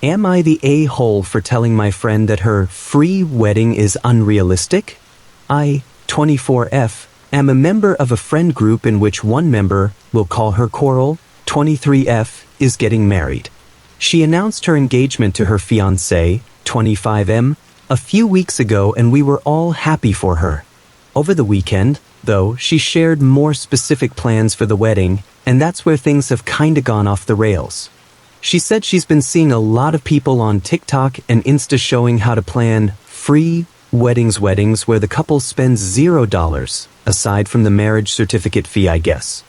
Am I the a-hole for telling my friend that her free wedding is unrealistic? I, 24F, am a member of a friend group in which one member, we'll call her Coral, 23F, is getting married. She announced her engagement to her fiancé, 25M, a few weeks ago, and we were all happy for her. Over the weekend, though, she shared more specific plans for the wedding, and that's where things have kinda gone off the rails. She said she's been seeing a lot of people on TikTok and Insta showing how to plan free weddings where the couple spends $0, aside from the marriage certificate fee, I guess.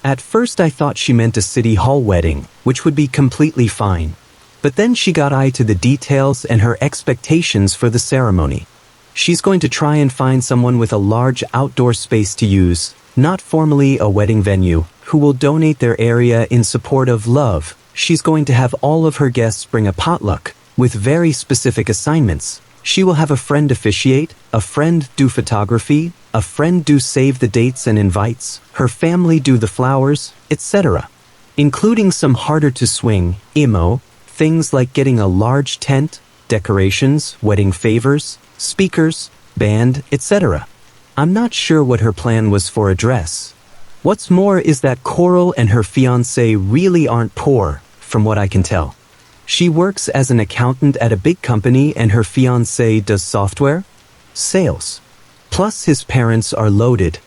At first I thought she meant a city hall wedding, which would be completely fine. But then she got eye to the details and her expectations for the ceremony. She's going to try and find someone with a large outdoor space to use, not formally a wedding venue, who will donate their area in support of love. She's going to have all of her guests bring a potluck, with very specific assignments. She will have a friend officiate, a friend do photography, a friend do save the dates and invites, her family do the flowers, etc. Including some harder to swing, things like getting a large tent, decorations, wedding favors, speakers, band, etc. I'm not sure what her plan was for a dress. What's more is that Coral and her fiancé really aren't poor, from what I can tell. She works as an accountant at a big company and her fiancé does software? Sales. Plus his parents are loaded.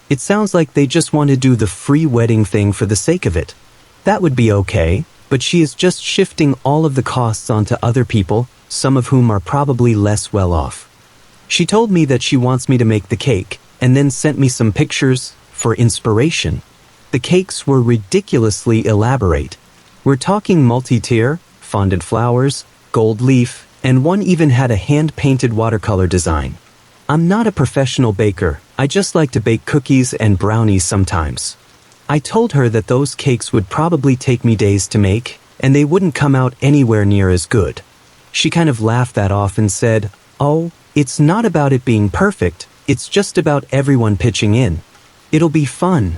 It sounds like they just want to do the free wedding thing for the sake of it. That would be okay, but she is just shifting all of the costs onto other people, some of whom are probably less well off. She told me that she wants me to make the cake, and then sent me some pictures for inspiration. The cakes were ridiculously elaborate. We're talking multi-tier, fondant flowers, gold leaf, and one even had a hand-painted watercolor design. I'm not a professional baker, I just like to bake cookies and brownies sometimes. I told her that those cakes would probably take me days to make, and they wouldn't come out anywhere near as good. She kind of laughed that off and said, "Oh, it's not about it being perfect, it's just about everyone pitching in. It'll be fun."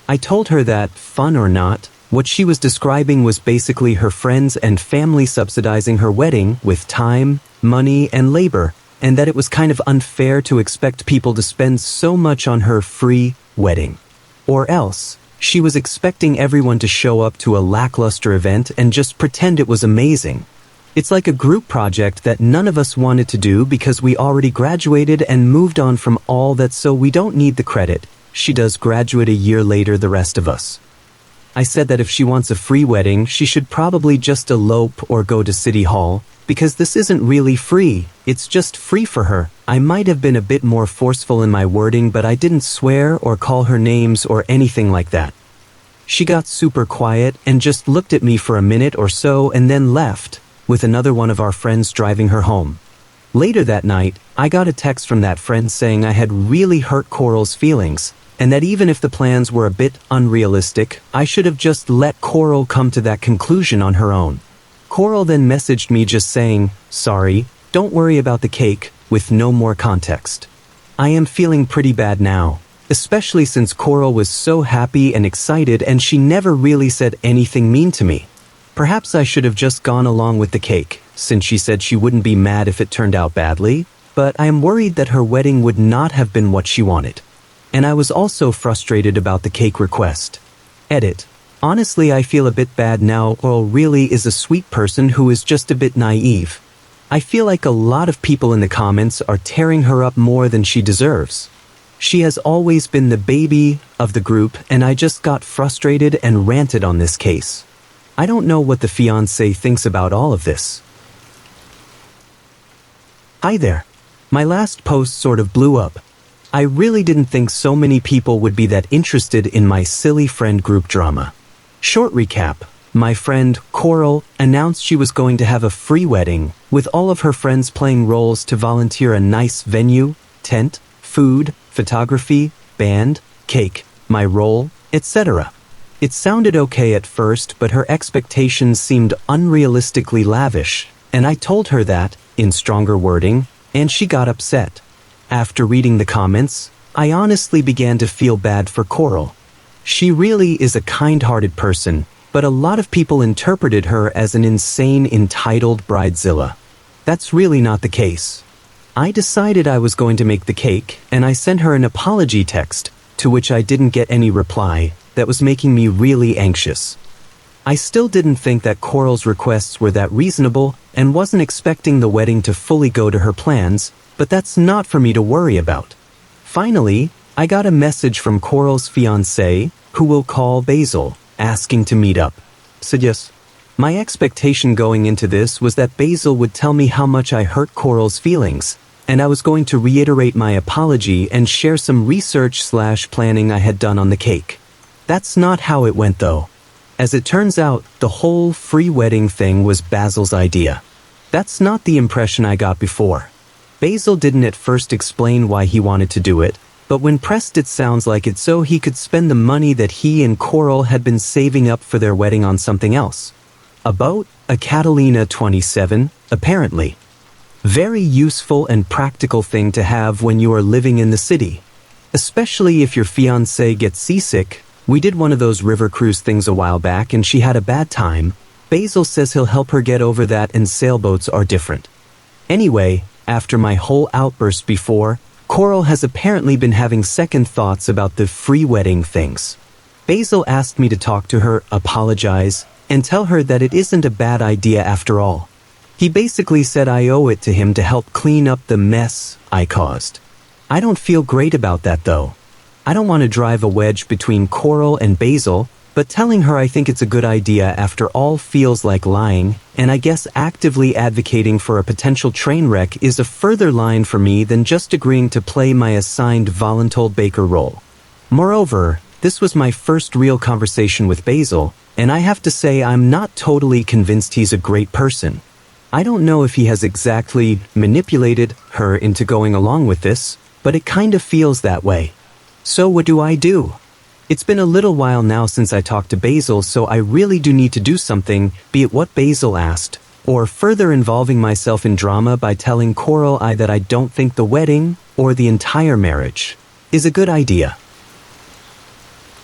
I told her that, fun or not, what she was describing was basically her friends and family subsidizing her wedding with time, money, and labor, and that it was kind of unfair to expect people to spend so much on her free wedding. Or else, she was expecting everyone to show up to a lackluster event and just pretend it was amazing. It's like a group project that none of us wanted to do because we already graduated and moved on from all that, so we don't need the credit. She does graduate a year later, the rest of us. I said that if she wants a free wedding, she should probably just elope or go to City Hall, because this isn't really free, it's just free for her. I might have been a bit more forceful in my wording, but I didn't swear or call her names or anything like that. She got super quiet and just looked at me for a minute or so and then left, with another one of our friends driving her home. Later that night, I got a text from that friend saying I had really hurt Coral's feelings, and that even if the plans were a bit unrealistic, I should have just let Coral come to that conclusion on her own. Coral then messaged me just saying, "Sorry, don't worry about the cake," with no more context. I am feeling pretty bad now, especially since Coral was so happy and excited and she never really said anything mean to me. Perhaps I should have just gone along with the cake, since she said she wouldn't be mad if it turned out badly, but I am worried that her wedding would not have been what she wanted. And I was also frustrated about the cake request. Edit. Honestly, I feel a bit bad now. Coral really is a sweet person who is just a bit naive. I feel like a lot of people in the comments are tearing her up more than she deserves. She has always been the baby of the group, and I just got frustrated and ranted on this case. I don't know what the fiancé thinks about all of this. Hi there. My last post sort of blew up. I really didn't think so many people would be that interested in my silly friend group drama. Short recap. My friend, Coral, announced she was going to have a free wedding, with all of her friends playing roles to volunteer a nice venue, tent, food, photography, band, cake, my role, etc. It sounded okay at first, but her expectations seemed unrealistically lavish, and I told her that, in stronger wording, and she got upset. After reading the comments, I honestly began to feel bad for Coral. She really is a kind-hearted person, but a lot of people interpreted her as an insane, entitled bridezilla. That's really not the case. I decided I was going to make the cake, and I sent her an apology text, to which I didn't get any reply. That was making me really anxious. I still didn't think that Coral's requests were that reasonable and wasn't expecting the wedding to fully go to her plans, but that's not for me to worry about. Finally, I got a message from Coral's fiancé, who we'll call Basil, asking to meet up. Said yes. My expectation going into this was that Basil would tell me how much I hurt Coral's feelings, and I was going to reiterate my apology and share some research/planning I had done on the cake. That's not how it went though. As it turns out, the whole free wedding thing was Basil's idea. That's not the impression I got before. Basil didn't at first explain why he wanted to do it, but when pressed it sounds like it's so he could spend the money that he and Coral had been saving up for their wedding on something else. A boat, a Catalina 27, apparently. Very useful and practical thing to have when you are living in the city. Especially if your fiancé gets seasick. We did one of those river cruise things a while back and she had a bad time. Basil says he'll help her get over that, and sailboats are different. Anyway, after my whole outburst before, Coral has apparently been having second thoughts about the free wedding things. Basil asked me to talk to her, apologize, and tell her that it isn't a bad idea after all. He basically said I owe it to him to help clean up the mess I caused. I don't feel great about that though. I don't want to drive a wedge between Coral and Basil, but telling her I think it's a good idea after all feels like lying, and I guess actively advocating for a potential train wreck is a further line for me than just agreeing to play my assigned voluntold baker role. Moreover, this was my first real conversation with Basil, and I have to say I'm not totally convinced he's a great person. I don't know if he has exactly manipulated her into going along with this, but it kind of feels that way. So what do I do? It's been a little while now since I talked to Basil, so I really do need to do something, be it what Basil asked, or further involving myself in drama by telling Coral that I don't think the wedding, or the entire marriage, is a good idea.